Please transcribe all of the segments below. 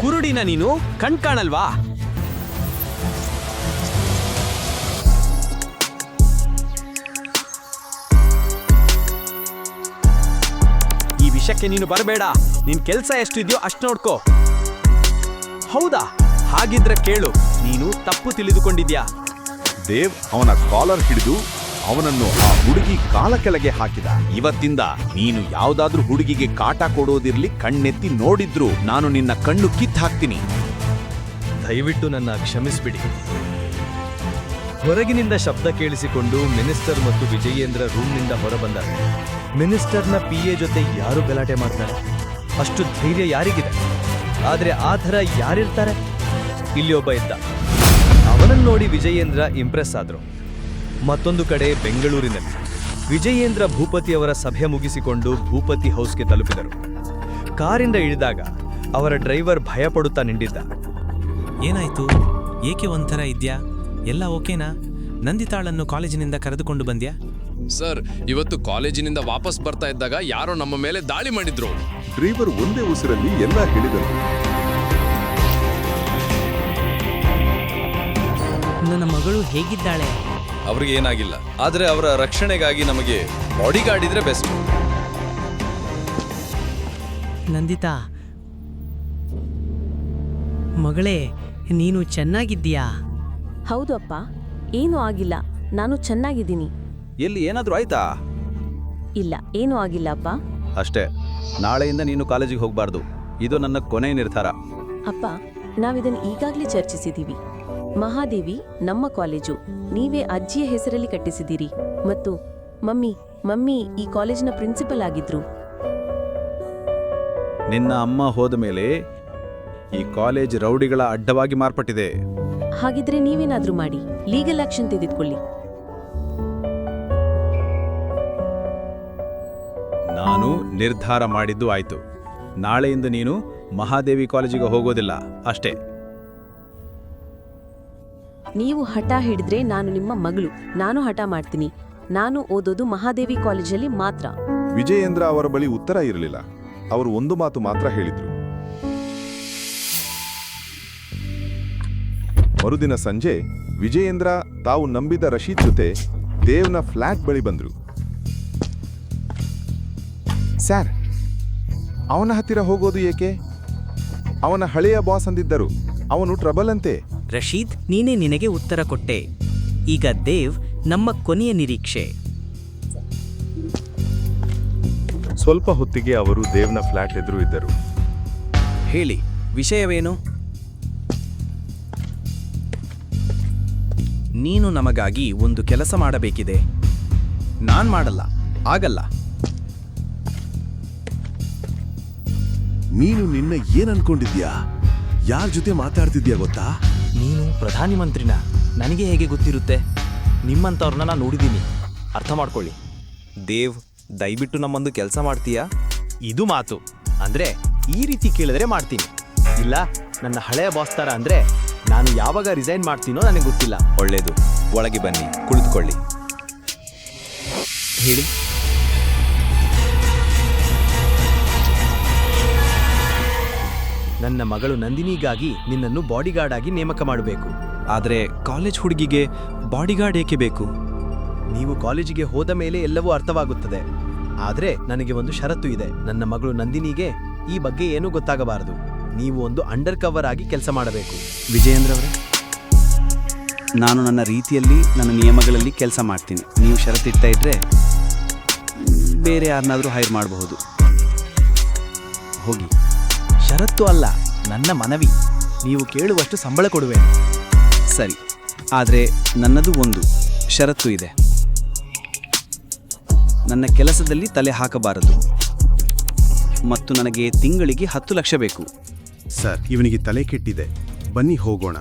ಕುರುಡಿನ ನೀನು ಕಣ್ಕಾಣಲ್ವಾ? ಈ ವಿಷಯಕ್ಕೆ ನೀನು ಬರಬೇಡ. ನಿನ್ ಕೆಲ್ಸ ಎಷ್ಟಿದ್ಯೋ ಅಷ್ಟು ನೋಡ್ಕೋ. ಹೌದಾ? ಹಾಗಿದ್ರೆ ಕೇಳು, ನೀನು ತಪ್ಪು ತಿಳಿದುಕೊಂಡಿದ್ಯಾ. ದೇವ್ ಅವನ ಕಾಲರ್ ಹಿಡಿದು ಅವನನ್ನು ಆ ಹುಡುಗಿ ಕಾಲ ಕೆಳಗೆ ಹಾಕಿದ. ಇವತ್ತಿಂದ ನೀನು ಯಾವ್ದಾದ್ರೂ ಹುಡುಗಿಗೆ ಕಾಟ ಕೊಡೋದಿರ್ಲಿ, ಕಣ್ಣೆತ್ತಿ ನೋಡಿದ್ರು ನಾನು ನಿನ್ನ ಕಣ್ಣು ಕಿತ್ತು ಹಾಕ್ತೀನಿ. ದಯವಿಟ್ಟು ನನ್ನ ಕ್ಷಮಿಸ್ಬಿಡಿ. ಹೊರಗಿನಿಂದ ಶಬ್ದ ಕೇಳಿಸಿಕೊಂಡು ಮಿನಿಸ್ಟರ್ ಮತ್ತು ವಿಜಯೇಂದ್ರ ರೂಮ್ನಿಂದ ಹೊರಬಂದಾಗ ಮಿನಿಸ್ಟರ್ನ PA ಜೊತೆ ಯಾರು ಗಲಾಟೆ ಮಾಡ್ತಾರೆ? ಅಷ್ಟು ಧೈರ್ಯ ಯಾರಿಗಿದೆ? ಆದ್ರೆ ಆ ಥರ ಯಾರಿರ್ತಾರೆ? ಇಲ್ಲಿ ಒಬ್ಬ ಇದ್ದ. ಅವನನ್ನು ನೋಡಿ ವಿಜಯೇಂದ್ರ ಇಂಪ್ರೆಸ್ ಆದ್ರು. ಮತ್ತೊಂದು ಕಡೆ ಬೆಂಗಳೂರಿನಲ್ಲಿ ವಿಜಯೇಂದ್ರ ಭೂಪತಿಯವರ ಸಭೆ ಮುಗಿಸಿಕೊಂಡು ಭೂಪತಿ ಹೌಸ್ಗೆ ತಲುಪಿದರು. ಕಾರಿಂದ ಇಳಿದಾಗ ಅವರ ಡ್ರೈವರ್ ಭಯಪಡುತ್ತಾ ನಿಂತಿದ್ದ. ಏನಾಯ್ತು? ಏಕೆ ಒಂಥರ ಇದ್ಯಾ? ಎಲ್ಲ ಓಕೆನಾ? ನಂದಿತಾಳನ್ನು ಕಾಲೇಜಿನಿಂದ ಕರೆದುಕೊಂಡು ಬಂದ್ಯಾ? ಸರ್, ಇವತ್ತು ಕಾಲೇಜಿನಿಂದ ವಾಪಸ್ ಬರ್ತಾ ಇದ್ದಾಗ ಯಾರೋ ನಮ್ಮ ಮೇಲೆ ದಾಳಿ ಮಾಡಿದ್ರು. ಡ್ರೈವರ್ ಒಂದೇ ಉಸಿರಲ್ಲಿ ಎಲ್ಲ ಹೇಳಿದರು. ನನ್ನ ಮಗಳು ಹೇಗಿದ್ದಾಳೆ? ಅವ್ರಿಗೆ ಏನಾಗಿಲ್ಲ, ಆದ್ರೆ ಅವರ ರಕ್ಷಣೆಗಾಗಿ ನಮಗೆ ಬಾಡಿಗಾರ್ಡ್ ಇದ್ರೆ ಬೆಸ್ಟ್. ನಂದಿತಾ ಮಗಳೇ, ನೀನು ಚೆನ್ನಾಗಿದ್ದೀಯಾ? ಹೌದು ಅಪ್ಪ, ಏನೂ ಆಗಿಲ್ಲ, ನಾನು ಚೆನ್ನಾಗಿದ್ದೀನಿ. ಎಲ್ಲಿ ಏನಾದರೂ ಆಯ್ತಾ? ಇಲ್ಲ, ಏನೂ ಆಗಿಲ್ಲ ಅಪ್ಪ. ಅಷ್ಟೇ, ನಾಳೆಯಿಂದ ನೀನು ಕಾಲೇಜಿಗೆ ಹೋಗಬಾರ್ದು. ಇದು ನನ್ನ ಕೊನೆಯ ನಿರ್ಧಾರ. ಅಪ್ಪ, ನಾವಿದನ್ನು ಈಗಾಗಲೇ ಚರ್ಚಿಸಿದ್ದೀವಿ. ಮಹಾದೇವಿ ನಮ್ಮ ಕಾಲೇಜು, ನೀವೇ ಅಜ್ಜಿಯ ಹೆಸರಲ್ಲಿ ಕಟ್ಟಿಸಿದ್ದೀರಿ. ಮತ್ತು ಮಮ್ಮಿ ಈ ಕಾಲೇಜಿನ ಪ್ರಿನ್ಸಿಪಲ್ ಆಗಿದ್ರು. ನಿನ್ನ ಅಮ್ಮ ಹೋದ ಮೇಲೆ ಈ ಕಾಲೇಜ್ ರೌಡಿಗಳ ಅಡ್ಡವಾಗಿ ಮಾರ್ಪಟ್ಟಿದೆ. ಹಾಗಿದ್ರೆ ನೀವೇನಾದ್ರೂ ಮಾಡಿ, ಲೀಗಲ್ ಆಕ್ಷನ್ ತೆಗೆದುಕೊಳ್ಳಿ. ನಾನು ನಿರ್ಧಾರ ಮಾಡಿದ್ದು ಆಯ್ತು. ನಾಳೆಯಿಂದ ನೀನು ಮಹಾದೇವಿ ಕಾಲೇಜಿಗೆ ಹೋಗೋದಿಲ್ಲ, ಅಷ್ಟೇ. ನೀವು ಹಠ ಹಿಡಿದ್ರೆ ನಾನು ನಿಮ್ಮ ಮಗಳು. ನಾನು ಹಠ ಮಾಡ್ತೀನಿ. ನಾನು ಓದೋದು ಮಹಾದೇವಿ ಕಾಲೇಜಲ್ಲಿ ಮಾತ್ರ. ವಿಜಯೇಂದ್ರ ಅವರ ಬಳಿ ಉತ್ತರ ಇರಲಿಲ್ಲ. ಅವರು ಒಂದು ಮಾತು ಮಾತ್ರ ಹೇಳಿದ್ರು. ಮರುದಿನ ಸಂಜೆ ವಿಜಯೇಂದ್ರ ತಾವು ನಂಬಿದ ರಶೀದ್ ಜೊತೆ ದೇವ್ನ ಫ್ಲಾಟ್ ಬಳಿ ಬಂದ್ರು. ಸ್ಯಾರ್, ಅವನ ಹತ್ತಿರ ಹೋಗೋದು ಏಕೆ? ಅವನ ಹಳೆಯ ಬಾಸ್ ಅಂದಿದ್ದರು, ಅವನು ಟ್ರಬಲ್ ಅಂತೆ. ರಶೀದ್, ನೀನೇ ನಿನಗೆ ಉತ್ತರ ಕೊಟ್ಟೆ. ಈಗ ದೇವ್ ನಮ್ಮ ಕೊನೆಯ ನಿರೀಕ್ಷೆ. ಸ್ವಲ್ಪ ಹೊತ್ತಿಗೆ ಅವರು ದೇವ್ನ ಫ್ಲಾಟ್ ಎದುರು ಇದ್ದರು. ಹೇಳಿ, ವಿಷಯವೇನು? ನೀನು ನಮಗಾಗಿ ಒಂದು ಕೆಲಸ ಮಾಡಬೇಕಿದೆ. ನಾನ್ ಮಾಡಲ್ಲ, ಆಗಲ್ಲ. ನೀನು ನಿನ್ನ ಏನ್ ಅನ್ಕೊಂಡಿದ್ಯಾ? ಯಾರ ಜೊತೆ ಮಾತಾಡ್ತಿದ್ಯಾ ಗೊತ್ತಾ? ನೀನು ಪ್ರಧಾನಿ ಮಂತ್ರಿನ? ನನಗೆ ಹೇಗೆ ಗೊತ್ತಿರುತ್ತೆ? ನಿಮ್ಮಂಥವ್ರನ್ನ ನಾನು ನೋಡಿದ್ದೀನಿ, ಅರ್ಥ ಮಾಡ್ಕೊಳ್ಳಿ. ದೇವ್, ದಯವಿಟ್ಟು ನಮ್ಮೊಂದು ಕೆಲಸ ಮಾಡ್ತೀಯಾ? ಇದು ಮಾತು ಅಂದ್ರೆ ಈ ರೀತಿ ಕೇಳಿದ್ರೆ ಮಾಡ್ತೀನಿ. ಇಲ್ಲ ನನ್ನ ಹಳೆಯ ಬಾಸ್ ಥರ ಅಂದ್ರೆ ನಾನು ಯಾವಾಗ ರಿಸೈನ್ ಮಾಡ್ತೀನೋ ನನಗೆ ಗೊತ್ತಿಲ್ಲ. ಒಳ್ಳೇದು, ಒಳಗೆ ಬನ್ನಿ, ಕುಳಿತುಕೊಳ್ಳಿ. ಹೇಳಿ. ನನ್ನ ಮಗಳು ನಂದಿನಿಗಾಗಿ ನಿನ್ನನ್ನು ಬಾಡಿಗಾರ್ಡ್ ಆಗಿ ನೇಮಕ ಮಾಡಬೇಕು. ಆದರೆ ಕಾಲೇಜ್ ಹುಡುಗಿಗೆ ಬಾಡಿಗಾರ್ಡ್ ಏಕೆ ಬೇಕು? ನೀವು ಕಾಲೇಜಿಗೆ ಹೋದ ಮೇಲೆ ಎಲ್ಲವೂ ಅರ್ಥವಾಗುತ್ತದೆ. ಆದರೆ ನನಗೆ ಒಂದು ಷರತ್ತು ಇದೆ. ನನ್ನ ಮಗಳು ನಂದಿನಿಗೆ ಈ ಬಗ್ಗೆ ಏನೂ ಗೊತ್ತಾಗಬಾರದು. ನೀವು ಒಂದು ಅಂಡರ್ ಕವರ್ ಆಗಿ ಕೆಲಸ ಮಾಡಬೇಕು. ವಿಜಯೇಂದ್ರ ಅವರೇ, ನಾನು ನನ್ನ ರೀತಿಯಲ್ಲಿ ನನ್ನ ನಿಯಮಗಳಲ್ಲಿ ಕೆಲಸ ಮಾಡ್ತೀನಿ. ನೀವು ಷರತ್ತಿಡ್ತಾ ಇದ್ರೆ ಬೇರೆ ಯಾರನ್ನಾದರೂ ಹೈರ್ ಮಾಡಬಹುದು. ಹೋಗಿ. ಷರತ್ತು ಅಲ್ಲ, ನನ್ನ ಮನವಿ. ನೀವು ಕೇಳುವಷ್ಟು ಸಂಬಳ ಕೊಡುವೇನು? ಸರಿ, ಆದರೆ ನನ್ನದು ಒಂದು ಷರತ್ತು ಇದೆ. ನನ್ನ ಕೆಲಸದಲ್ಲಿ ತಲೆ ಹಾಕಬಾರದು ಮತ್ತು ನನಗೆ ತಿಂಗಳಿಗೆ 10 ಲಕ್ಷ ಬೇಕು. ಸರ್, ಇವನಿಗೆ ತಲೆ ಕೆಟ್ಟಿದೆ. ಬನ್ನಿ ಹೋಗೋಣ.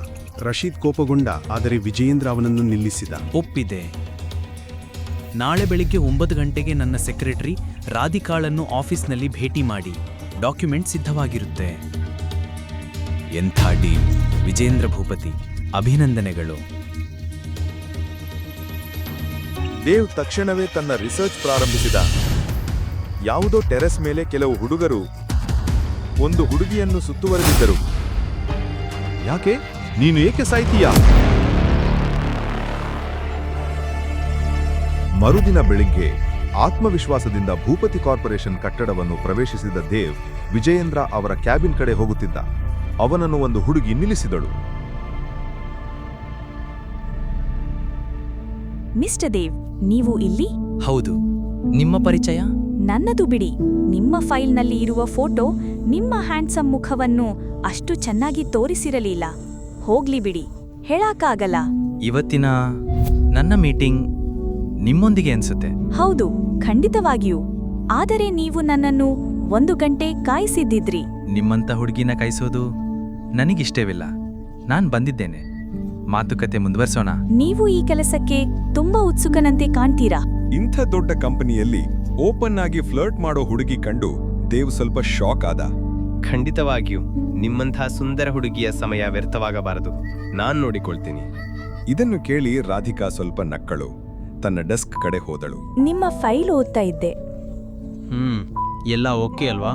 ರಶೀದ್ ಕೋಪಗೊಂಡ, ಆದರೆ ವಿಜಯೇಂದ್ರ ಅವನನ್ನು ನಿಲ್ಲಿಸಿದ. ಒಪ್ಪಿದೆ. ನಾಳೆ ಬೆಳಿಗ್ಗೆ 9 ಗಂಟೆಗೆ ನನ್ನ ಸೆಕ್ರೆಟರಿ ರಾಧಿಕಾಳನ್ನು ಆಫೀಸ್ನಲ್ಲಿ ಭೇಟಿ ಮಾಡಿ. ಡಾಕ್ಯುಮೆಂಟ್ ಸಿದ್ಧವಾಗಿರುತ್ತೆ. ಎಂಥ ಡೀಲ್ ವಿಜೇಂದ್ರ ಭೂಪತಿ, ಅಭಿನಂದನೆಗಳು. ದೇವ್ ತಕ್ಷಣವೇ ತನ್ನ ರಿಸರ್ಚ್ ಪ್ರಾರಂಭಿಸಿದ. ಯಾವುದೋ ಟೆರೆಸ್ ಮೇಲೆ ಕೆಲವು ಹುಡುಗರು ಒಂದು ಹುಡುಗಿಯನ್ನು ಸುತ್ತುವರೆದಿದ್ದರು. ಯಾಕೆ? ನೀನು ಏಕೆ ಸಾಯ್ತೀಯಾ? ಮರುದಿನ ಬೆಳಿಗ್ಗೆ ಆತ್ಮವಿಶ್ವಾಸದಿಂದ ಭೂಪತಿ ಕಾರ್ಪೊರೇಷನ್ ಕಟ್ಟಡವನ್ನು ಪ್ರವೇಶಿಸಿದ ದೇವ್ ವಿಜಯೇಂದ್ರ ಅವರ ಕ್ಯಾಬಿನ್ ಕಡೆ ಹೋಗುತ್ತಿದ್ದ. ಅವನನ್ನು ಒಂದು ಹುಡುಗಿ ನಿಲ್ಲಿಸಿದಳು. ಮಿಸ್ಟರ್ ದೇವ್, ನೀವು ಇಲ್ಲಿ? ಹೌದು, ನಿಮ್ಮ ಪರಿಚಯ? ನನ್ನದು ಬಿಡಿ. ನಿಮ್ಮ ಫೈಲ್ನಲ್ಲಿ ಇರುವ ಫೋಟೋ ನಿಮ್ಮ ಹ್ಯಾಂಡ್ಸಮ್ ಮುಖವನ್ನು ಅಷ್ಟು ಚೆನ್ನಾಗಿ ತೋರಿಸಿರಲಿಲ್ಲ. ಹೋಗ್ಲಿ ಬಿಡಿ, ಹೇಳಕ್ಕಾಗಲ್ಲ. ಇವತ್ತಿನ ನನ್ನ ಮೀಟಿಂಗ್ ನಿಮ್ಮೊಂದಿಗೆ ಅನ್ಸುತ್ತೆ. ಹೌದು, ಖಂಡಿತವಾಗಿಯೂ. ಆದರೆ ನೀವು ನನ್ನನ್ನು 1 ಗಂಟೆ ಕಾಯಿಸಿದ್ದಿದ್ರಿ. ನಿಮ್ಮಂಥ ಹುಡುಗಿನ ಕಾಯಿಸೋದು ನನಗಿಷ್ಟವಿಲ್ಲ. ನಾನ್ ಬಂದಿದ್ದೇನೆ. ಮಾತುಕತೆ ಮುಂದುವರ್ಸೋಣ. ನೀವು ಈ ಕೆಲಸಕ್ಕೆ ತುಂಬಾ ಉತ್ಸುಕನಂತೆ ಕಾಣ್ತೀರಾ. ಇಂಥ ದೊಡ್ಡ ಕಂಪನಿಯಲ್ಲಿ ಓಪನ್ ಆಗಿ ಫ್ಲರ್ಟ್ ಮಾಡೋ ಹುಡುಗಿ ಕಂಡು ದೇವ್ ಸ್ವಲ್ಪ ಶಾಕ್ ಆದ. ಖಂಡಿತವಾಗಿಯೂ ನಿಮ್ಮಂಥ ಸುಂದರ ಹುಡುಗಿಯ ಸಮಯ ವ್ಯರ್ಥವಾಗಬಾರದು. ನಾನ್ ನೋಡಿಕೊಳ್ತೀನಿ. ಇದನ್ನು ಕೇಳಿ ರಾಧಿಕಾ ಸ್ವಲ್ಪ ನಕ್ಕಳು. ತನ್ನ ಡೆಸ್ಕ್ ಕಡೆ ಹೋದಳು. ನಿಮ್ಮ ಫೈಲ್ ಓದ್ತಾ ಇದ್ದೆ. ಎಲ್ಲ ಓಕೆ ಅಲ್ವಾ?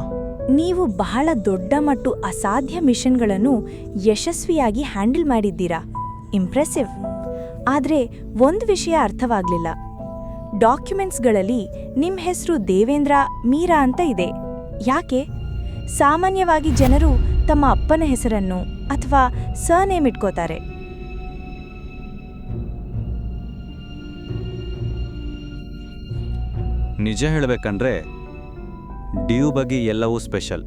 ನೀವು ಬಹಳ ದೊಡ್ಡ ಮತ್ತು ಅಸಾಧ್ಯ ಮಿಷನ್ಗಳನ್ನು ಯಶಸ್ವಿಯಾಗಿ ಹ್ಯಾಂಡಲ್ ಮಾಡಿದ್ದೀರಾ. ಇಂಪ್ರೆಸಿವ್. ಆದ್ರೆ ಒಂದು ವಿಷಯ ಅರ್ಥವಾಗ್ಲಿಲ್ಲ. ಡಾಕ್ಯುಮೆಂಟ್ಸ್ಗಳಲ್ಲಿ ನಿಮ್ಮ ಹೆಸರು ದೇವೇಂದ್ರ ಮೀರಾ ಅಂತ ಇದೆ. ಯಾಕೆ? ಸಾಮಾನ್ಯವಾಗಿ ಜನರು ತಮ್ಮ ಅಪ್ಪನ ಹೆಸರನ್ನು ಅಥವಾ ಸರ್ನೇಮ್ ಇಟ್ಕೋತಾರೆ. ನಿಜ ಹೇಳಬೇಕಂದ್ರೆ ಡ್ಯೂ ಬಗ್ಗೆ ಎಲ್ಲವೂ ಸ್ಪೆಷಲ್.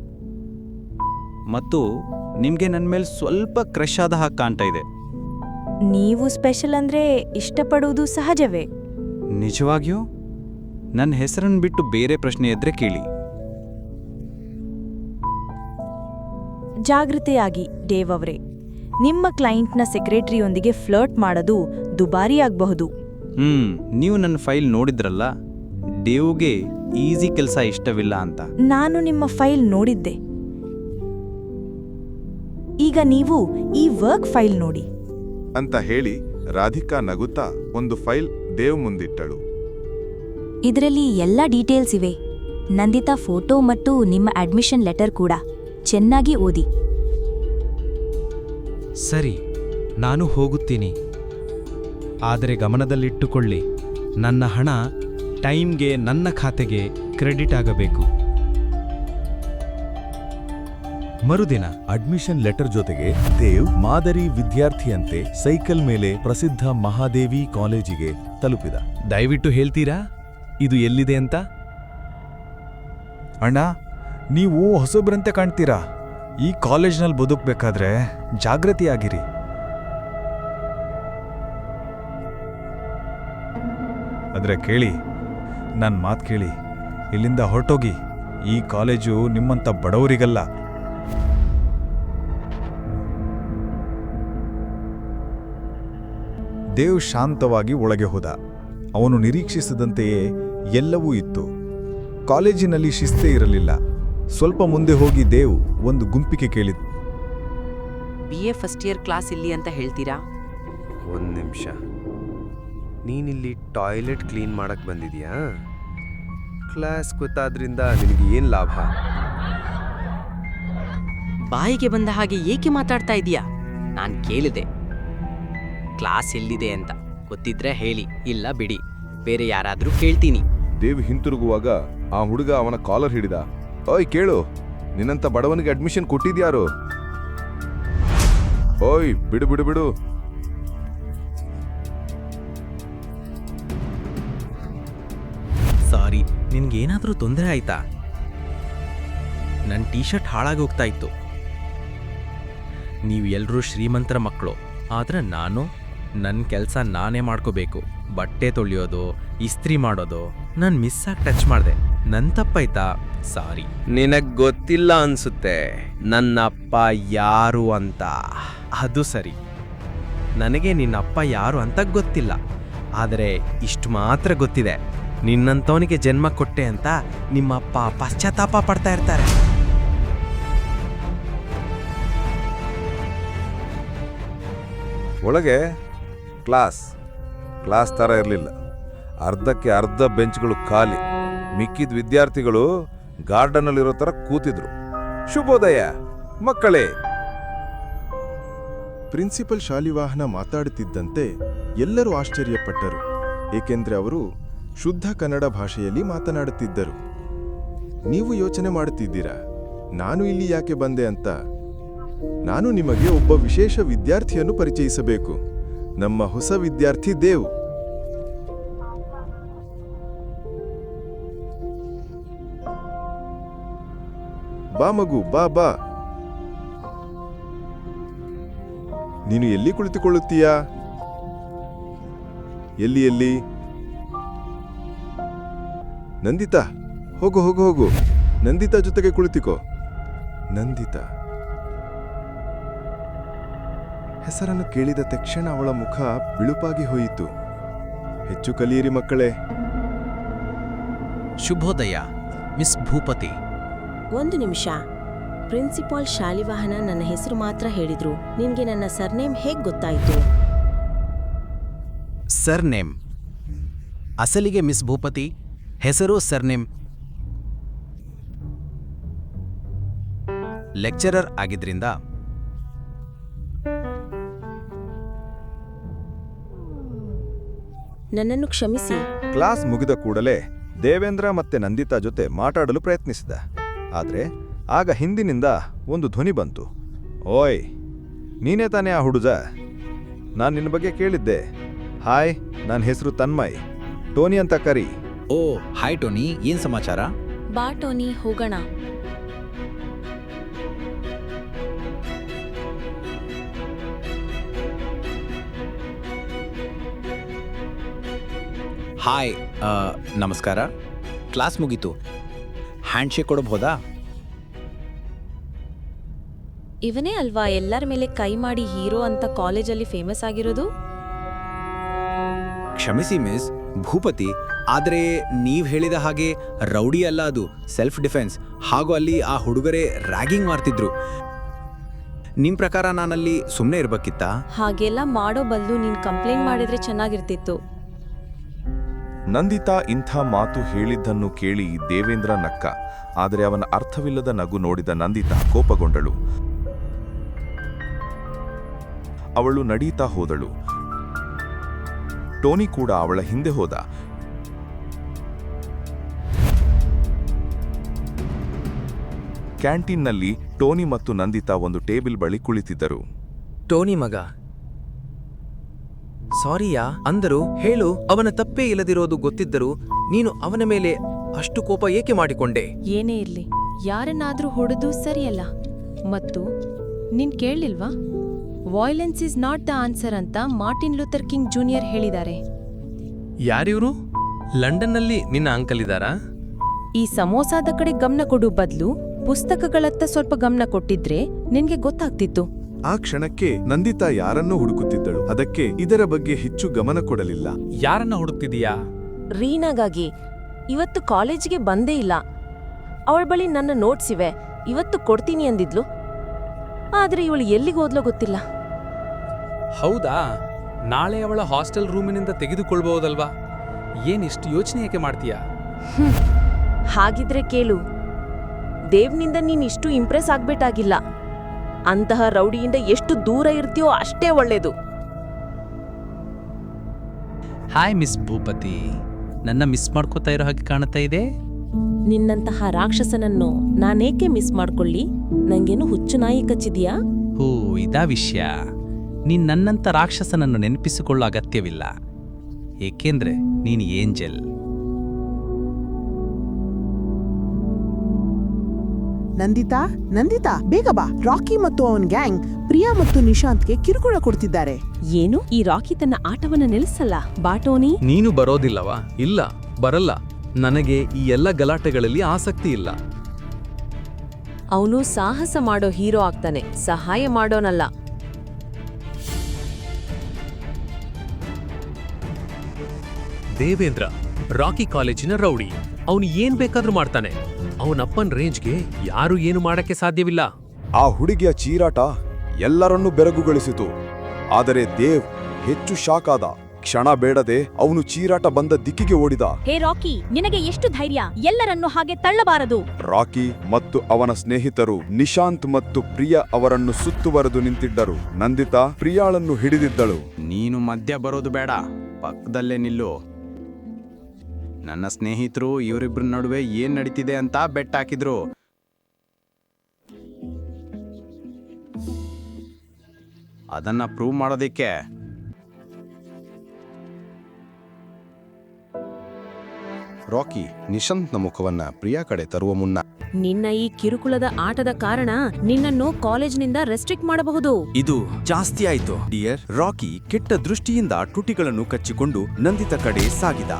ಮತ್ತು ನಿಮಗೆ ನನ್ನ ಮೇಲೆ ಸ್ವಲ್ಪ ಕ್ರಶ್ ಆದ ಹಾಗೆ ಕಾಣ್ತಾ ಇದೆ. ನೀವು ಸ್ಪೆಷಲ್ ಅಂದ್ರೆ ಇಷ್ಟಪಡುವುದು ಸಹಜವೇ. ನಿಜವಾಗಿಯೂ? ನನ್ನ ಹೆಸರನ್ನು ಬಿಟ್ಟು ಬೇರೆ ಪ್ರಶ್ನೆ ಇದ್ರೆ ಕೇಳಿ. ಜಾಗೃತೆಯಾಗಿ ಡೇವ್ ಅವರೇ. ನಿಮ್ಮ ಕ್ಲೈಂಟ್ನ ಸೆಕ್ರೆಟರಿಯೊಂದಿಗೆ ಫ್ಲರ್ಟ್ ಮಾಡೋದು ದುಬಾರಿಯಾಗಬಹುದು. ನೀವು ನನ್ನ ಫೈಲ್ ನೋಡಿದ್ರಲ್ಲ, ಡೇವ್ಗೆ ಈಸಿ ಕೆಲಸ ಇಷ್ಟವಿಲ್ಲ ಅಂತ. ನಾನು ನಿಮ್ಮ ಫೈಲ್ ನೋಡಿದ್ದೆ. ಈಗ ನೀವು ಈ ವರ್ಕ್ ಫೈಲ್ ನೋಡಿ ಅಂತ ಹೇಳಿ ರಾಧಿಕಾ ನಗುತ್ತಾ ಒಂದು ಫೈಲ್ ದೇವ್ ಮುಂದಿಟ್ಟಳು. ಇದರಲ್ಲಿ ಎಲ್ಲ ಡೀಟೇಲ್ಸ್ ಇವೆ. ನಂದಿತಾ ಫೋಟೋ ಮತ್ತು ನಿಮ್ಮ ಅಡ್ಮಿಷನ್ ಲೆಟರ್ ಕೂಡ. ಚೆನ್ನಾಗಿ ಓದಿ. ಸರಿ, ನಾನು ಹೋಗುತ್ತೀನಿ. ಆದರೆ ಗಮನದಲ್ಲಿಟ್ಟುಕೊಳ್ಳಿ, ನನ್ನ ಹಣ ಟೈಮ್ಗೆ ನನ್ನ ಖಾತೆಗೆ ಕ್ರೆಡಿಟ್ ಆಗಬೇಕು. ಮರುದಿನ ಅಡ್ಮಿಷನ್ ಲೆಟರ್ ಜೊತೆಗೆ ದೇವ್ ಮಾದರಿ ವಿದ್ಯಾರ್ಥಿಯಂತೆ ಸೈಕಲ್ ಮೇಲೆ ಪ್ರಸಿದ್ಧ ಮಹಾದೇವಿ ಕಾಲೇಜಿಗೆ ತಲುಪಿದ. ದಯವಿಟ್ಟು ಹೇಳ್ತೀರಾ ಇದು ಎಲ್ಲಿದೆ ಅಂತ? ಅಣ್ಣ, ನೀವು ಹೊಸಬ್ರಂತೆ ಕಾಣ್ತೀರಾ. ಈ ಕಾಲೇಜ್ನಲ್ಲಿ ಬದುಕಬೇಕಾದ್ರೆ ಜಾಗೃತಿಯಾಗಿರಿ. ಆದ್ರೆ ಕೇಳಿ, ನನ್ನ ಮಾತು ಕೇಳಿ, ಇಲ್ಲಿಂದ ಹೊರಟೋಗಿ. ಈ ಕಾಲೇಜು ನಿಮ್ಮಂಥ ಬಡವರಿಗಲ್ಲ. ದೇವ್ ಶಾಂತವಾಗಿ ಒಳಗೆ ಹೋದ. ಅವನು ನಿರೀಕ್ಷಿಸಿದಂತೆಯೇ ಎಲ್ಲವೂ ಇತ್ತು. ಕಾಲೇಜಿನಲ್ಲಿ ಶಿಸ್ತೇ ಇರಲಿಲ್ಲ. ಸ್ವಲ್ಪ ಮುಂದೆ ಹೋಗಿ ದೇವ್ ಒಂದು ಗುಂಪಿಗೆ ಕೇಳಿದ. BA ಫಸ್ಟ್ ಇಯರ್ ಕ್ಲಾಸ್ ಇಲ್ಲಿ ಅಂತ ಹೇಳ್ತೀರಾ? ಒಂದು ನಿಮಿಷ, ನೀನಿಲ್ಲಿ ಟಾಯ್ಲೆಟ್ ಕ್ಲೀನ್ ಮಾಡಕ್ ಬಂದಿದ್ಯಾ? ಕ್ಲಾಸ್ ಗೊತ್ತಾದ್ರಿಂದ ನಿನಗೆ ಏನು ಲಾಭ? ಬಾಯಿಗೆ ಬಂದ ಹಾಗೆ ಏಕೆ ಮಾತಾಡ್ತಾ ಇದೀಯಾ? ನಾನು ಕೇಳಿದೆ ಕ್ಲಾಸ್ ಎಲ್ಲಿದೆ ಅಂತ. ಗೊತ್ತಿದ್ರೆ ಹೇಳಿ, ಇಲ್ಲ ಬಿಡಿ, ಬೇರೆ ಯಾರಾದ್ರೂ ಕೇಳ್ತೀನಿ. ದೇವ್ ಹಿಂತಿರುಗುವಾಗ ಆ ಹುಡುಗ ಅವನ ಕಾಲರ್ ಹಿಡಿದ. ಓಯ್ ಕೇಳು, ನಿನ್ನಂತ ಬಡವನಿಗೆ ಅಡ್ಮಿಷನ್ ಕೊಟ್ಟಿದ್ಯಾರು? ಓಯ್ ಬಿಡು ಬಿಡು ಬಿಡು. ಸಾರಿ, ನಿನ್ಗೇನಾದ್ರೂ ತೊಂದರೆ ಆಯ್ತಾ? ನನ್ನ ಟೀ ಶರ್ಟ್ ಹಾಳಾಗೋಗ್ತಾ ಇತ್ತು. ನೀವು ಎಲ್ಲರೂ ಶ್ರೀಮಂತರ ಮಕ್ಕಳು, ಆದ್ರೆ ನಾನು ನನ್ನ ಕೆಲಸ ನಾನೇ ಮಾಡ್ಕೋಬೇಕು. ಬಟ್ಟೆ ತೊಳೆಯೋದು, ಇಸ್ತ್ರಿ ಮಾಡೋದು ನಾನು ಮಿಸ್ ಆಗಿ ಟಚ್ ಮಾಡಿದೆ. ನನ್ನ ತಪ್ಪಾಯ್ತಾ? ಸಾರಿ. ನಿನಗ್ ಗೊತ್ತಿಲ್ಲ ಅನ್ಸುತ್ತೆ ನನ್ನಪ್ಪ ಯಾರು ಅಂತ. ಅದು ಸರಿ, ನನಗೆ ನಿನ್ನಪ್ಪ ಯಾರು ಅಂತ ಗೊತ್ತಿಲ್ಲ. ಆದರೆ ಇಷ್ಟು ಮಾತ್ರ ಗೊತ್ತಿದೆ, ನಿನ್ನಂಥವನಿಗೆ ಜನ್ಮ ಕೊಟ್ಟೆ ಅಂತ ನಿಮ್ಮಪ್ಪ ಪಶ್ಚಾತ್ತಾಪ ಪಡ್ತಾ ಇರ್ತಾರೆ. ಒಳಗೆ ಕ್ಲಾಸ್ ಥರ ಇರಲಿಲ್ಲ. ಅರ್ಧಕ್ಕೆ ಅರ್ಧ ಬೆಂಚ್ಗಳು ಖಾಲಿ. ಮಿಕ್ಕಿದ ವಿದ್ಯಾರ್ಥಿಗಳು ಗಾರ್ಡನ್ನಲ್ಲಿರೋ ಥರ ಕೂತಿದ್ರು. ಶುಭೋದಯ ಮಕ್ಕಳೇ. ಪ್ರಿನ್ಸಿಪಲ್ ಶಾಲಿವಾಹನ ಮಾತಾಡುತ್ತಿದ್ದಂತೆ ಎಲ್ಲರೂ ಆಶ್ಚರ್ಯಪಟ್ಟರು, ಏಕೆಂದರೆ ಅವರು ಶುದ್ಧ ಕನ್ನಡ ಭಾಷೆಯಲ್ಲಿ ಮಾತನಾಡುತ್ತಿದ್ದರು. ನೀವು ಯೋಚನೆ ಮಾಡುತ್ತಿದ್ದೀರಾ, ನಾನು ಇಲ್ಲಿ ಯಾಕೆ ಬಂದೆ ಅಂತ? ನಾನು ನಿಮಗೆ ಒಬ್ಬ ವಿಶೇಷ ವಿದ್ಯಾರ್ಥಿಯನ್ನು ಪರಿಚಯಿಸಬೇಕು. ನಮ್ಮ ಹೊಸ ವಿದ್ಯಾರ್ಥಿ ದೇವ್. ಬಾ ಮಗು, ಬಾ ಬಾ. ನೀನು ಎಲ್ಲಿ ಕುಳಿತುಕೊಳ್ಳುತ್ತೀಯಾ? ಎಲ್ಲಿ? ನಂದಿತಾ, ಹೋಗು ಹೋಗು ಹೋಗು. ನಂದಿತಾ ಜೊತೆಗೆ ಕುಳಿತುಕೋ. ನಂದಿತಾ ಹೆಸರನ್ನು ಕೇಳಿದ ತಕ್ಷಣ ಅವಳ ಮುಖ ಬಿಳುಪಾಗಿ ಹೋಯಿತು. ಹೆಚ್ಚು ಕಲಿಯಿರಿ ಮಕ್ಕಳೇ. ಶುಭೋದಯ ಮಿಸ್ ಭೂಪತಿ. ಒಂದು ನಿಮಿಷ. ಪ್ರಿನ್ಸಿಪಾಲ್ ಶಾಲಿವಾಹನ ನನ್ನ ಹೆಸರು ಮಾತ್ರ ಹೇಳಿದ್ರು. ನಿನ್ಗೆ ನನ್ನ ಸರ್ನೇಮ್ ಹೇಗ್ ಗೊತ್ತಾಯ್ತು? ಸರ್ನೇಮ್ ಅಸಲಿಗೆ ಮಿಸ್ ಭೂಪತಿ, ಹೆಸರು ಸರ್ನೇಮ್. ಲೆಕ್ಚರರ್ ಆಗಿದ್ರಿಂದ ನನ್ನನ್ನು ಕ್ಷಮಿಸಿ. ಕ್ಲಾಸ್ ಮುಗಿದ ಕೂಡಲೇ ದೇವೇಂದ್ರ ಮತ್ತೆ ನಂದಿತಾ ಜೊತೆ ಮಾತಾಡಲು ಪ್ರಯತ್ನಿಸಿದ. ಆದರೆ ಆಗ ಹಿಂದಿನಿಂದ ಒಂದು ಧ್ವನಿ ಬಂತು. ಓಯ್, ನೀನೇ ತಾನೇ ಆ ಹುಡುಗ? ನಾನು ನಿನ್ನ ಬಗ್ಗೆ ಕೇಳಿದ್ದೆ. ಹಾಯ್, ನನ್ನ ಹೆಸರು ತನ್ಮಯ್. ಟೋನಿ ಅಂತ ಕರಿ. ಓ ಹಾಯ್ ಟೋನಿ, ಏನ್ ಸಮಾಚಾರ? ಬಾ ಟೋನಿ, ಹೋಗೋಣ. ಹಾಯ್, ನಮಸ್ಕಾರ. ಕ್ಲಾಸ್ ಮುಗೀತು, ಹ್ಯಾಂಡ್ಶೇಕ್ ಕೊಡಬಹುದಾ? ಇವನೇ ಅಲ್ವಾ ಎಲ್ಲರ ಮೇಲೆ ಕೈ ಮಾಡಿ ಹೀರೋ ಅಂತ ಕಾಲೇಜಲ್ಲಿ ಫೇಮಸ್ ಆಗಿರೋದು? ಕ್ಷಮಿಸಿ ಮಿಸ್ ಭೂಪತಿ, ಆದರೆ ನೀವು ಹೇಳಿದ ಹಾಗೆ ರೌಡಿ ಅಲ್ಲ, ಅದು ಸೆಲ್ಫ್ ಡಿಫೆನ್ಸ್. ಹಾಗೂ ಅಲ್ಲಿ ಆ ಹುಡುಗರೇ ರ್ಯಾಗಿಂಗ್ ಮಾಡ್ತಿದ್ರು. ನಿಮ್ಮ ಪ್ರಕಾರ ನಾನಲ್ಲಿ ಸುಮ್ಮನೆ ಇರ್ಬೇಕಿತ್ತಾ? ಹಾಗೆಲ್ಲ ಮಾಡೋ ಬದಲು ನೀನು ಕಂಪ್ಲೇಂಟ್ ಮಾಡಿದ್ರೆ ಚೆನ್ನಾಗಿರ್ತಿತ್ತು. ನಂದಿತಾ ಇಂಥ ಮಾತು ಹೇಳಿದ್ದನ್ನು ಕೇಳಿ ದೇವೇಂದ್ರ ನಕ್ಕ. ಆದರೆ ಅವನ ಅರ್ಥವಿಲ್ಲದ ನಗು ನೋಡಿದ ನಂದಿತಾ ಕೋಪಗೊಂಡಳು. ಅವಳು ನಡೀತಾ ಹೋದಳು. ಟೋನಿ ಕೂಡ ಅವಳ ಹಿಂದೆ ಹೋದ. ಕ್ಯಾಂಟೀನ್ನಲ್ಲಿ ಟೋನಿ ಮತ್ತು ನಂದಿತಾ ಒಂದು ಟೇಬಲ್ ಬಳಿ ಕುಳಿತಿದ್ದರು. ಟೋನಿ ಮಗ, ಸಾರಿಯಾ ಅಂದರು ಹೇಳು. ಅವನ ತಪ್ಪೇ ಇಲ್ಲದಿರೋದು ಗೊತ್ತಿದ್ದರೂ ನೀನು ಅವನ ಮೇಲೆ ಅಷ್ಟು ಕೋಪ ಏಕೆ ಮಾಡಿಕೊಂಡೆ? ಏನೇ ಇರ್ಲಿ, ಯಾರನ್ನಾದ್ರೂ ಹೊಡೆದು ಸರಿಯಲ್ಲ. ಮತ್ತು ನೀನ್ ಕೇಳಲಿಲ್ವಾ, violence is not the answer ಅಂತ ಮಾರ್ಟಿನ್ ಲೂಥರ್ ಕಿಂಗ್ ಜೂನಿಯರ್ ಹೇಳಿದ್ದಾರೆ. ಯಾರಿವರು? ಲಂಡನ್ನಲ್ಲಿ ನಿನ್ನ ಅಂಕಲ್ ಇದ್ದಾರಾ? ಈ ಸಮೋಸಾದ ಕಡೆ ಗಮನ ಕೊಡು ಬದಲು ಪುಸ್ತಕಗಳತ್ತ ಸ್ವಲ್ಪ ಗಮನ ಕೊಟ್ಟಿದ್ರೆ ನಿನ್ಗೆ ಗೊತ್ತಾಗ್ತಿತ್ತು. ಆ ಕ್ಷಣಕ್ಕೆ ನಂದಿತಾ ಯಾರನ್ನೂ ಹುಡುಕುತ್ತಿದ್ದಳು. ಅದಕ್ಕೆ ಇದರ ಬಗ್ಗೆ ಹೆಚ್ಚು ಗಮನ ಕೊಡಲಿಲ್ಲ. ಯಾರನ್ನ ಹುಡುಕ್ತಿದೀಯಾ? ರೀನಾಗಾಗಿ. ಇವತ್ತು ಕಾಲೇಜಿಗೆ ಬಂದೇ ಇಲ್ಲ. ಅವಳ ಬಳಿ ನನ್ನ ನೋಟ್ಸ್ ಇವೆ, ಇವತ್ತು ಕೊಡ್ತೀನಿ ಅಂದಿದ್ಲು. ಆದ್ರೆ ಇವಳು ಎಲ್ಲಿಗೆ ಹೋದ್ಲೋ ಗೊತ್ತಿಲ್ಲ. ಹೌದಾ? ನಾಳೆ ಅವಳ ಹಾಸ್ಟೆಲ್ ರೂಮಿನಿಂದ ತೆಗೆದುಕೊಳ್ಬಹುದಲ್ವಾ? ಏನಿಷ್ಟು ಯೋಚನೆ ಯಾಕೆ ಮಾಡ್ತೀಯಾ? ಹಾಗಿದ್ರೆ ಕೇಳು, ದೇವ್ನಿಂದ ನೀನ್ ಇಷ್ಟು ಇಂಪ್ರೆಸ್ ಆಗ್ಬೇಕಾಗಿಲ್ಲ. ಅಂತಹ ರೌಡಿಯಿಂದ ಎಷ್ಟು ದೂರ ಇರ್ತೀಯೋ ಅಷ್ಟೇ ಒಳ್ಳೇದು. ಹಾಯ್ ಮಿಸ್ ಭೂಪತಿ, ನನ್ನ ಮಿಸ್ ಮಾಡ್ಕೋತಾ ಇರೋ ಹಾಗೆ ಕಾಣ್ತಾ ಇದೆ. ನಿನ್ನಂತಹ ರಾಕ್ಷಸನನ್ನು ನಾನೇಕೆ ಮಿಸ್ ಮಾಡ್ಕೊಳ್ಳಿ? ನಂಗೇನು ಹುಚ್ಚು ನಾಯಿ ಕಚ್ಚಿದ್ಯಾ? ಹೋ, ಇದಾ ವಿಷಯ. ನೀನ್ ನನ್ನಂತ ರಾಕ್ಷಸನನ್ನು ನೆನಪಿಸಿಕೊಳ್ಳೋ ಅಗತ್ಯವಿಲ್ಲ, ಏಕೆಂದ್ರೆ ನೀನು ಏಂಜೆಲ್. ನಂದಿತಾ ಬೇಗ ಬಾ. ರಾಕಿ ಮತ್ತು ಅವನ್ ಗ್ಯಾಂಗ್ ಪ್ರಿಯಾ ಮತ್ತು ನಿಶಾಂತ್ಗೆ ಕಿರುಕುಳ ಕೊಡ್ತಿದ್ದಾರೆ. ಏನು? ಈ ರಾಕಿ ತನ್ನ ಆಟವನ್ನ ನಿಲ್ಲಿಸಲ್ಲ. ಬಾಟೋನಿ, ನೀನು ಬರೋದಿಲ್ಲವಾ? ಇಲ್ಲ, ಬರಲ್ಲ. ನನಗೆ ಈ ಎಲ್ಲ ಗಲಾಟೆಗಳಲ್ಲಿ ಆಸಕ್ತಿ ಇಲ್ಲ. ಅವನು ಸಾಹಸ ಮಾಡೋ ಹೀರೋ ಆಗ್ತಾನೆ, ಸಹಾಯ ಮಾಡೋನಲ್ಲ. ದೇವೇಂದ್ರ ರಾಕಿ ಕಾಲೇಜಿನ ರೌಡಿ. ಅವನು ಏನ್ ಬೇಕಾದ್ರೂ ಮಾಡ್ತಾನೆ. ಅವನಪ್ಪನ್ ರೇಂಜ್ಗೆ ಯಾರು ಏನು ಮಾಡಕ್ಕೆ ಸಾಧ್ಯವಿಲ್ಲ. ಆ ಹುಡುಗಿಯ ಚೀರಾಟ ಎಲ್ಲರನ್ನೂ ಬೆರಗುಗೊಳಿಸಿತು. ಆದರೆ ದೇವ್ ಹೆಚ್ಚು ಶಾಕ್ ಆದ. ಕ್ಷಣ ಬೇಡದೆ ಅವನು ಚೀರಾಟ ಬಂದ ದಿಕ್ಕಿಗೆ ಓಡಿದ. ಹೇ ರಾಕಿ, ನಿನಗೆ ಎಷ್ಟು ಧೈರ್ಯ? ಎಲ್ಲರನ್ನೂ ಹಾಗೆ ತಳ್ಳಬಾರದು. ರಾಕಿ ಮತ್ತು ಅವನ ಸ್ನೇಹಿತರು ನಿಶಾಂತ್ ಮತ್ತು ಪ್ರಿಯಾ ಅವರನ್ನು ಸುತ್ತುವರೆದು ನಿಂತಿದ್ದರು. ನಂದಿತಾ ಪ್ರಿಯಾಳನ್ನು ಹಿಡಿದಿದ್ದಳು. ನೀನು ಮಧ್ಯ ಬರೋದು ಬೇಡ, ಪಕ್ಕದಲ್ಲೇ ನಿಲ್ಲು. ನನ್ನ ಸ್ನೇಹಿತರು ಇವರಿಬ್ಬರ ನಡುವೆ ಏನ್ ನಡೀತಿದೆ ಅಂತ ಬೆಟ್ ಹಾಕಿದ್ರು. ಅದನ್ನ ಪ್ರೂವ್ ಮಾಡೋದಿಕ್ಕೆ ರಾಕಿ ನಿಶಾಂತ್ನ ಮುಖವನ್ನ ಪ್ರಿಯಾ ಕಡೆ ತರುವ ಮುನ್ನ, ನಿನ್ನ ಈ ಕಿರುಕುಳದ ಆಟದ ಕಾರಣ ನಿನ್ನನ್ನು ಕಾಲೇಜ್ನಿಂದ ರೆಸ್ಟ್ರಿಕ್ಟ್ ಮಾಡಬಹುದು. ಇದು ಜಾಸ್ತಿ ಆಯ್ತು ಡಿಯರ್. ರಾಕಿ ಕೆಟ್ಟ ದೃಷ್ಟಿಯಿಂದ ತುಟಿಗಳನ್ನು ಕಚ್ಚಿಕೊಂಡು ನಂದಿತ ಕಡೆ ಸಾಗಿದ.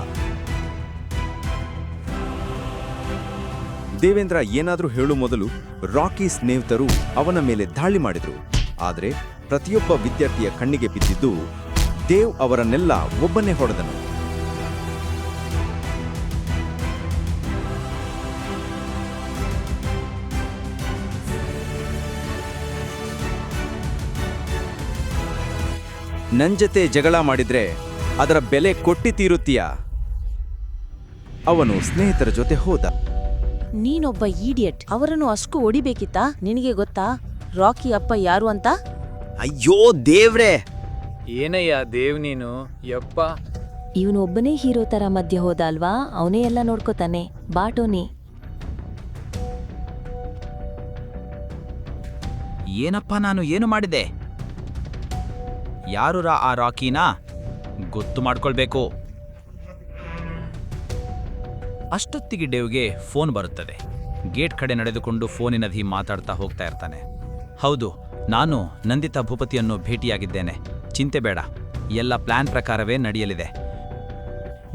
ದೇವೇಂದ್ರ ಏನಾದ್ರೂ ಹೇಳು ಮೊದಲು ರಾಕಿ ಸ್ನೇಹಿತರು ಅವನ ಮೇಲೆ ದಾಳಿ ಮಾಡಿದ್ರು. ಆದರೆ ಪ್ರತಿಯೊಬ್ಬ ವಿದ್ಯಾರ್ಥಿಯ ಕಣ್ಣಿಗೆ ಬಿದ್ದಿದ್ದು ದೇವ್ ಅವರನ್ನೆಲ್ಲ ಒಬ್ಬನೇ ಹೊಡೆದನು. ನನ್ ಜೊತೆ ಜಗಳ ಮಾಡಿದ್ರೆ ಅದರ ಬೆಲೆ ಕೊಟ್ಟಿ ತೀರುತ್ತೀಯ. ಅವನು ಸ್ನೇಹಿತರ ಜೊತೆ ಹೋದ. ನೀನೊಬ್ಬ ಈಡಿಯಟ್. ಅವರನ್ನು ಅಷ್ಟು ಹೊಡಿಬೇಕಿತ್ತಾ? ನಿನಗೆ ಗೊತ್ತಾ ರಾಕಿ ಅಪ್ಪ ಯಾರು ಅಂತ? ಅಯ್ಯೋ ದೇವ್ರೇ! ಏನಯ್ಯ ದೇವ್ ನೀನು, ಯಪ್ಪ. ಇವನು ಒಬ್ಬನೇ ಹೀರೋ ತರ ಮಧ್ಯೆ ಹೋದ ಅಲ್ವಾ? ಅವನೇ ಎಲ್ಲ ನೋಡ್ಕೋತಾನೆ. ಬಾ ಟೋನಿ. ಏನಪ್ಪ ನಾನು ಏನು ಮಾಡಿದೆ? ಯಾರು ಆ ರಾಕಿನಾ? ಗೊತ್ತು ಮಾಡ್ಕೊಳ್ಬೇಕು. ಅಷ್ಟೊತ್ತಿಗೆ ಡೇವ್ಗೆ ಫೋನ್ ಬರುತ್ತದೆ. ಗೇಟ್ ಕಡೆ ನಡೆದುಕೊಂಡು ಫೋನಿನದಿ ಮಾತಾಡ್ತಾ ಹೋಗ್ತಾ ಇರ್ತಾನೆ. ಹೌದು, ನಾನು ನಂದಿತಾ ಭೂಪತಿಯನ್ನು ಭೇಟಿಯಾಗಿದ್ದೇನೆ. ಚಿಂತೆ ಬೇಡ, ಎಲ್ಲ ಪ್ಲಾನ್ ಪ್ರಕಾರವೇ ನಡೆಯಲಿದೆ.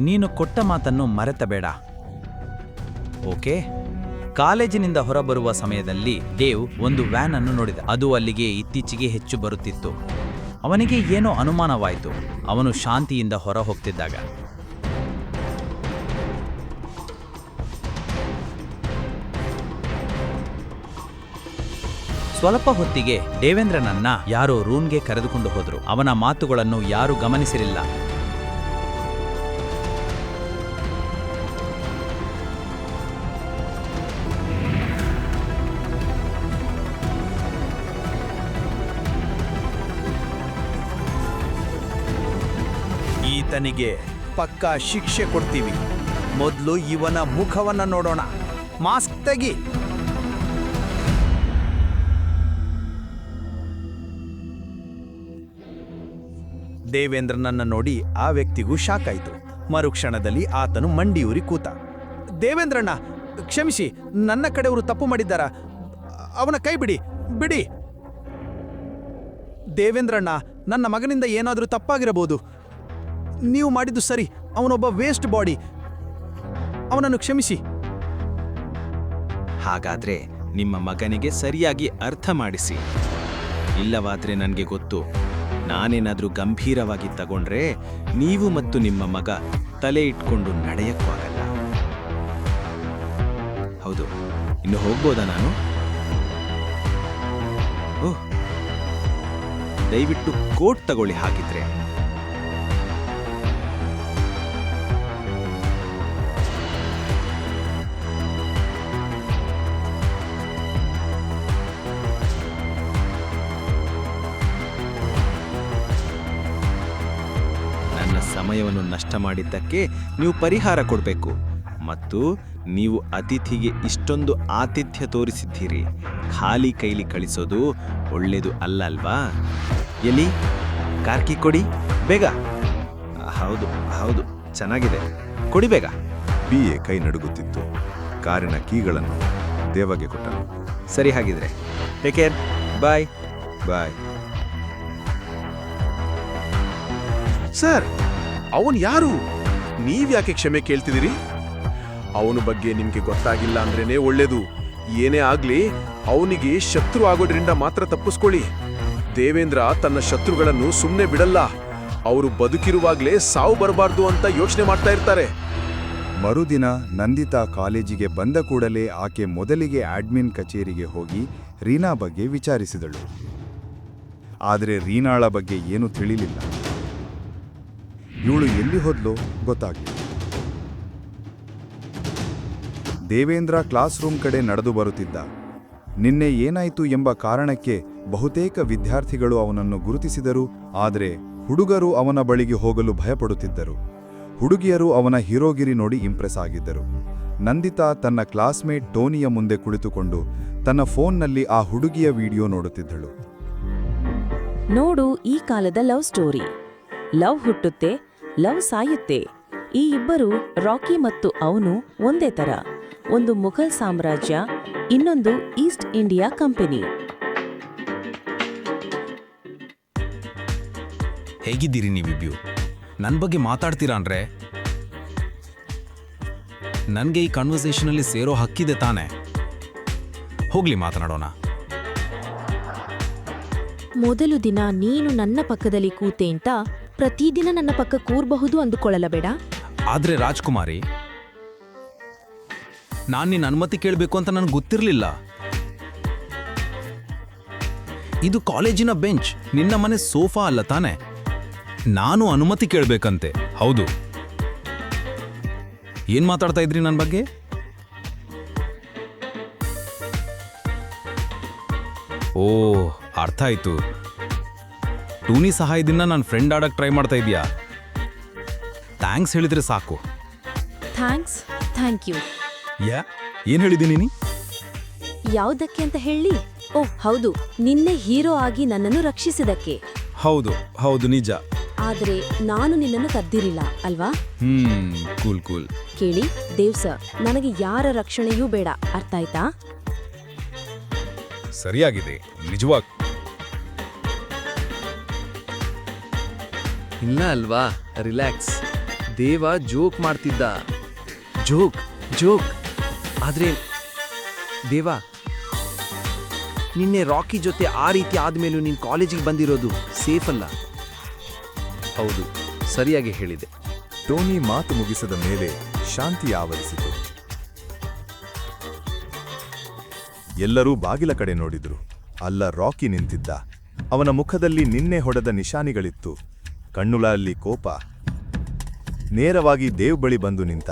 ನೀನು ಕೊಟ್ಟ ಮಾತನ್ನು ಮರೆತಬೇಡ, ಓಕೆ? ಕಾಲೇಜಿನಿಂದ ಹೊರಬರುವ ಸಮಯದಲ್ಲಿ ಡೇವ್ ಒಂದು ವ್ಯಾನ್ ಅನ್ನು ನೋಡಿದ. ಅದು ಅಲ್ಲಿಗೆ ಇತ್ತೀಚೆಗೆ ಹೆಚ್ಚು ಬರುತ್ತಿತ್ತು. ಅವನಿಗೆ ಏನೋ ಅನುಮಾನವಾಯಿತು. ಅವನು ಶಾಂತಿಯಿಂದ ಹೊರ ಹೋಗ್ತಿದ್ದಾಗ ಸ್ವಲ್ಪ ಹೊತ್ತಿಗೆ ದೇವೇಂದ್ರನನ್ನ ಯಾರೋ ರೂಮ್ಗೆ ಕರೆದುಕೊಂಡು ಹೋದರು. ಅವನ ಮಾತುಗಳನ್ನು ಯಾರೂ ಗಮನಿಸಿರಲಿಲ್ಲ. ಈತನಿಗೆ ಪಕ್ಕಾ ಶಿಕ್ಷೆ ಕೊಡ್ತೀವಿ. ಮೊದಲು ಇವನ ಮುಖವನ್ನ ನೋಡೋಣ. ಮಾಸ್ಕ್ ತೆಗಿ. ದೇವೇಂದ್ರನನ್ನ ನೋಡಿ ಆ ವ್ಯಕ್ತಿಗೂ ಶಾಕ್ ಆಯಿತು. ಮರುಕ್ಷಣದಲ್ಲಿ ಆತನು ಮಂಡಿಯೂರಿ ಕೂತ. ದೇವೇಂದ್ರಣ್ಣ, ಕ್ಷಮಿಸಿ, ನನ್ನ ಕಡೆಯವರು ತಪ್ಪು ಮಾಡಿದ್ದಾರ. ಅವನ ಕೈ ಬಿಡಿ, ಬಿಡಿ. ದೇವೇಂದ್ರಣ್ಣ, ನನ್ನ ಮಗನಿಂದ ಏನಾದರೂ ತಪ್ಪಾಗಿರಬಹುದು. ನೀವು ಮಾಡಿದ್ದು ಸರಿ. ಅವನೊಬ್ಬ ವೇಸ್ಟ್ ಬಾಡಿ. ಅವನನ್ನು ಕ್ಷಮಿಸಿ. ಹಾಗಾದ್ರೆ ನಿಮ್ಮ ಮಗನಿಗೆ ಸರಿಯಾಗಿ ಅರ್ಥ ಮಾಡಿಸಿ. ಇಲ್ಲವಾದ್ರೆ ನನಗೆ ಗೊತ್ತು, ನಾನೇನಾದ್ರೂ ಗಂಭೀರವಾಗಿ ತಗೊಂಡ್ರೆ ನೀವು ಮತ್ತು ನಿಮ್ಮ ಮಗ ತಲೆ ಇಟ್ಕೊಂಡು ನಡೆಯಕ್ಕೂ ಆಗಲ್ಲ. ಹೌದು, ಇನ್ನು ಹೋಗ್ಬೋದಾ ನಾನು? ಓಹ್, ದಯವಿಟ್ಟು ಕೋಟ್ ತಗೊಳ್ಳಿ. ಹಾಗಿದ್ರೆ ಸಮಯವನ್ನು ನಷ್ಟ ಮಾಡಿದ್ದಕ್ಕೆ ನೀವು ಪರಿಹಾರ ಕೊಡಬೇಕು. ಮತ್ತು ನೀವು ಅತಿಥಿಗೆ ಇಷ್ಟೊಂದು ಆತಿಥ್ಯ ತೋರಿಸಿದ್ದೀರಿ. ಖಾಲಿ ಕೈಲಿ ಕಳಿಸೋದು ಒಳ್ಳೆಯದು ಅಲ್ಲ ಅಲ್ವಾ? ಎಲ್ಲಿ ಕಾರ್ಕಿ ಕೊಡಿ ಬೇಗ. ಹೌದು ಹೌದು, ಚೆನ್ನಾಗಿದೆ, ಕೊಡಿ ಬೇಗ. BA ಕೈ ನಡುಗುತ್ತಿತ್ತು. ಕಾರಿನ ಕೀಗಳನ್ನು ದೇವಗೆ ಕೊಟ್ಟನು. ಸರಿ, ಹಾಗಿದ್ರೆ ಟೇಕ್ ಕೇರ್. ಬಾಯ್ ಬಾಯ್. ಸರ್, ಅವನು ಯಾರು? ನೀವ್ಯಾಕೆ ಕ್ಷಮೆ ಕೇಳ್ತಿದ್ದೀರಿ? ಅವನ ಬಗ್ಗೆ ನಿಮ್ಗೆ ಗೊತ್ತಾಗಿಲ್ಲ ಅಂದ್ರೇನೆ ಒಳ್ಳೇದು. ಏನೇ ಆಗ್ಲಿ ಅವನಿಗೆ ಶತ್ರು ಆಗೋದ್ರಿಂದ ಮಾತ್ರ ತಪ್ಪಿಸ್ಕೊಳ್ಳಿ. ದೇವೇಂದ್ರ ತನ್ನ ಶತ್ರುಗಳನ್ನು ಸುಮ್ಮನೆ ಬಿಡಲ್ಲ. ಅವರು ಬದುಕಿರುವಾಗ್ಲೇ ಸಾವು ಬರಬಾರ್ದು ಅಂತ ಯೋಚನೆ ಮಾಡ್ತಾ ಇರ್ತಾರೆ. ಮರುದಿನ ನಂದಿತಾ ಕಾಲೇಜಿಗೆ ಬಂದ ಕೂಡಲೇ ಆಕೆ ಮೊದಲಿಗೆ ಅಡ್ಮಿನ್ ಕಚೇರಿಗೆ ಹೋಗಿ ರೀನಾ ಬಗ್ಗೆ ವಿಚಾರಿಸಿದಳು. ಆದರೆ ರೀನಾಳ ಬಗ್ಗೆ ಏನೂ ತಿಳಿಲಿಲ್ಲ. ಇವಳು ಎಲ್ಲಿ ಹೋದ್ಲೋ ಗೊತ್ತಾಗ್ಲಿಲ್ಲ. ದೇವೇಂದ್ರ ಕ್ಲಾಸ್ ರೂಮ್ ಕಡೆ ನಡೆದು ಬರುತ್ತಿದ್ದ. ನಿನ್ನೆ ಏನಾಯಿತು ಎಂಬ ಕಾರಣಕ್ಕೆ ಬಹುತೇಕ ವಿದ್ಯಾರ್ಥಿಗಳು ಅವನನ್ನು ಗುರುತಿಸಿದರು. ಆದರೆ ಹುಡುಗರು ಅವನ ಬಳಿಗೆ ಹೋಗಲು ಭಯಪಡುತ್ತಿದ್ದರು. ಹುಡುಗಿಯರು ಅವನ ಹೀರೋಗಿರಿ ನೋಡಿ ಇಂಪ್ರೆಸ್ ಆಗಿದ್ದರು. ನಂದಿತಾ ತನ್ನ ಕ್ಲಾಸ್ಮೇಟ್ ಟೋನಿಯ ಮುಂದೆ ಕುಳಿತುಕೊಂಡು ತನ್ನ ಫೋನ್ನಲ್ಲಿ ಆ ಹುಡುಗಿಯ ವಿಡಿಯೋ ನೋಡುತ್ತಿದ್ದಳು. ನೋಡು, ಈ ಕಾಲದ ಲವ್ ಸ್ಟೋರಿ. ಲವ್ ಹುಟ್ಟುತ್ತೆ, ಲವ್ ಸಾಯುತ್ತೆ. ಈ ಇಬ್ಬರು ರಾಕಿ ಮತ್ತು ಅವನು ಒಂದೇ ತರ. ಒಂದು ಮುಘಲ್ ಸಾಮ್ರಾಜ್ಯ, ಇನ್ನೊಂದು ಈಸ್ಟ್ ಇಂಡಿಯಾ ಕಂಪನಿ. ಹೇಗಿದ್ದೀರಿ ನೀವಿಬ್ರು? ನನ್ನ ಬಗ್ಗೆ ಮಾತಾಡ್ತೀರಾ ಅಂದ್ರೆ? ನನಗೆ ಈ ಕನ್ವರ್ಸೇಷನಲ್ಲಿ ಸೇರೋ ಹಕ್ಕಿದೆ ತಾನೆ. ಹೋಗ್ಲಿ, ಮಾತನಾಡೋಣ. ಮೊದಲು ದಿನ ನೀನು ನನ್ನ ಪಕ್ಕದಲ್ಲಿ ಕೂತೆ ಅಂತ ಪ್ರತಿದಿನ ನನ್ನ ಪಕ್ಕ ಕೂರ್ಬಹುದು ಅಂದುಕೊಳ್ಳಲಬೇಡ. ಆದ್ರೆ ರಾಜ್ಕುಮಾರಿ, ನಾನು ನಿನ್ನ ಅನುಮತಿ ಕೇಳಬೇಕು ಅಂತ ನನಗೆ ಗೊತ್ತಿರಲಿಲ್ಲ. ಇದು ಕಾಲೇಜಿನ ಬೆಂಚ್, ನಿನ್ನ ಮನೆ ಸೋಫಾ ಅಲ್ಲ ತಾನೆ. ನಾನು ಅನುಮತಿ ಕೇಳಬೇಕಂತೆ. ಹೌದು. ಏನ್ ಮಾತಾಡ್ತಾ ಇದ್ರಿ ನನ್ನ ಬಗ್ಗೆ? ಓ, ಅರ್ಥ ಆಯ್ತು. ಟೂನಿ ಸಹಾಯದಿಂದ ನನ್ನ ಫ್ರೆಂಡ್ ಆಡಕ್ ಟ್ರೈ ಮಾಡ್ತಾ ಇದೀಯಾ? ಥ್ಯಾಂಕ್ಸ್ ಹೇಳಿದ್ರೆ ಸಾಕು. Thank you. ಏನ್ ಹೇಳಿದ್ದೀನಿ ನೀ? ಯಾವುದಕ್ಕೆ ಅಂತ ಹೇಳಿ? ಓಹ್ ಹೌದು, ನಿನ್ನೆ ಹೀರೋ ಆಗಿ ನನ್ನನ್ನು ರಕ್ಷಿಸಿದಕ್ಕೆ. ಹೌದು ಹೌದು, ನಿಜ. ಆದ್ರೆ ನಾನು ನಿನ್ನನ್ನು ಕದ್ದಿರಿಲ್ಲ ಅಲ್ವಾ? ಕೂಲ್. ಕೇಳಿ ದೇವ್ ಸರ್, ನನಗೆ ಯಾರ ರಕ್ಷಣೆಯೂ ಬೇಡ, ಅರ್ಥ ಆಯ್ತಾ? ಸರಿಯಾಗಿದೆ, ನಿಜವಾಗಿ. ಇಲ್ಲ ಅಲ್ವಾ, ರಿಲ್ಯಾಕ್ಸ್. ದೇವ ಜೋಕ್ ಮಾಡ್ತಿದ್ದ. ಜೋಕ್. ಆದ್ರೆ ದೇವ, ನಿನ್ನೆ ರಾಕಿ ಜೊತೆ ಆ ರೀತಿ ಆದ್ಮೇಲೂ ನೀನು ಕಾಲೇಜಿಗೆ ಬಂದಿರೋದು ಸೇಫ್ ಅಲ್ಲ. ಹೌದು, ಸರಿಯಾಗಿ ಹೇಳಿದೆ. ಟೋನಿ ಮಾತು ಮುಗಿಸಿದ ಮೇಲೆ ಶಾಂತಿ ಆವರಿಸಿತು. ಎಲ್ಲರೂ ಬಾಗಿಲ ಕಡೆ ನೋಡಿದ್ರು. ಅಲ್ಲ, ರಾಕಿ ನಿಂತಿದ್ದ. ಅವನ ಮುಖದಲ್ಲಿ ನಿನ್ನೆ ಹೊಡೆದ ನಿಶಾನಿಗಳಿತ್ತು. ಕಣ್ಣುಗಳಲ್ಲಿ ಕೋಪ. ನೇರವಾಗಿ ದೇವ್ ಬಳಿ ಬಂದು ನಿಂತ.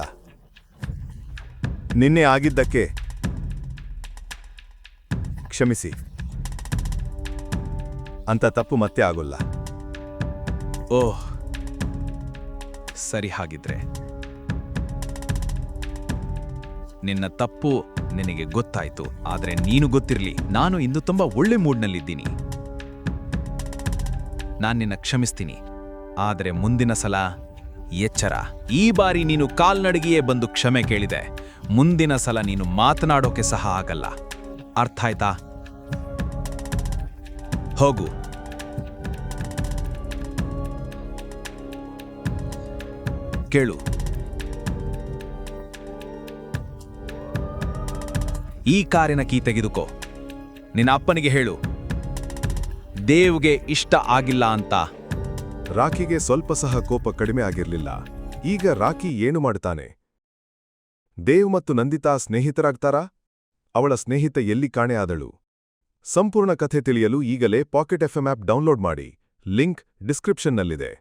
ನಿನ್ನೆ ಆಗಿದ್ದಕ್ಕೆ ಕ್ಷಮಿಸಿ. ಅಂತ ತಪ್ಪು ಮತ್ತೆ ಆಗೋಲ್ಲ. ಓಹ್, ಸರಿ. ಹಾಗಿದ್ರೆ ನಿನ್ನ ತಪ್ಪು ನಿನಗೆ ಗೊತ್ತಾಯ್ತು. ಆದ್ರೆ ನೀನು ಗೊತ್ತಿರ್ಲಿ, ನಾನು ಇಂದು ತುಂಬಾ ಒಳ್ಳೆ ಮೂಡ್ನಲ್ಲಿದ್ದೀನಿ. ನಾನು ನಿನ್ನ ಕ್ಷಮಿಸ್ತೀನಿ. ಆದರೆ ಮುಂದಿನ ಸಲ ಎಚ್ಚರ. ಈ ಬಾರಿ ನೀನು ಕಾಲ್ನಡಿಗೆಯೇ ಬಂದು ಕ್ಷಮೆ ಕೇಳಿದೆ. ಮುಂದಿನ ಸಲ ನೀನು ಮಾತನಾಡೋಕೆ ಸಹ ಆಗಲ್ಲ. ಅರ್ಥ ಆಯ್ತಾ? ಹೋಗು. ಕೇಳು, ಈ ಕಾರಿನ ಕೀ ತೆಗೆದುಕೋ. ನಿನ್ನ ಅಪ್ಪನಿಗೆ ಹೇಳು, ದೇವ್ಗೆ ಇಷ್ಟ ಆಗಿಲ್ಲ ಅಂತ. ರಾಕಿಗೆ ಸ್ವಲ್ಪ ಸಹ ಕೋಪ ಕಡಿಮೆ ಆಗಿರಲಿಲ್ಲ. ಈಗ ರಾಕಿ ಏನು ಮಾಡ್ತಾನೆ? ದೇವ್ ಮತ್ತು ನಂದಿತಾ ಸ್ನೇಹಿತರಾಗ್ತಾರಾ? ಅವಳ ಸ್ನೇಹಿತ ಎಲ್ಲಿ ಕಾಣೆ ಆದಳು? ಸಂಪೂರ್ಣ ಕಥೆ ತಿಳಿಯಲು ಈಗಲೇ ಪಾಕೆಟ್ FM ಆಪ್ ಡೌನ್ಲೋಡ್ ಮಾಡಿ. ಲಿಂಕ್ ಡಿಸ್ಕ್ರಿಪ್ಷನ್ನಲ್ಲಿದೆ.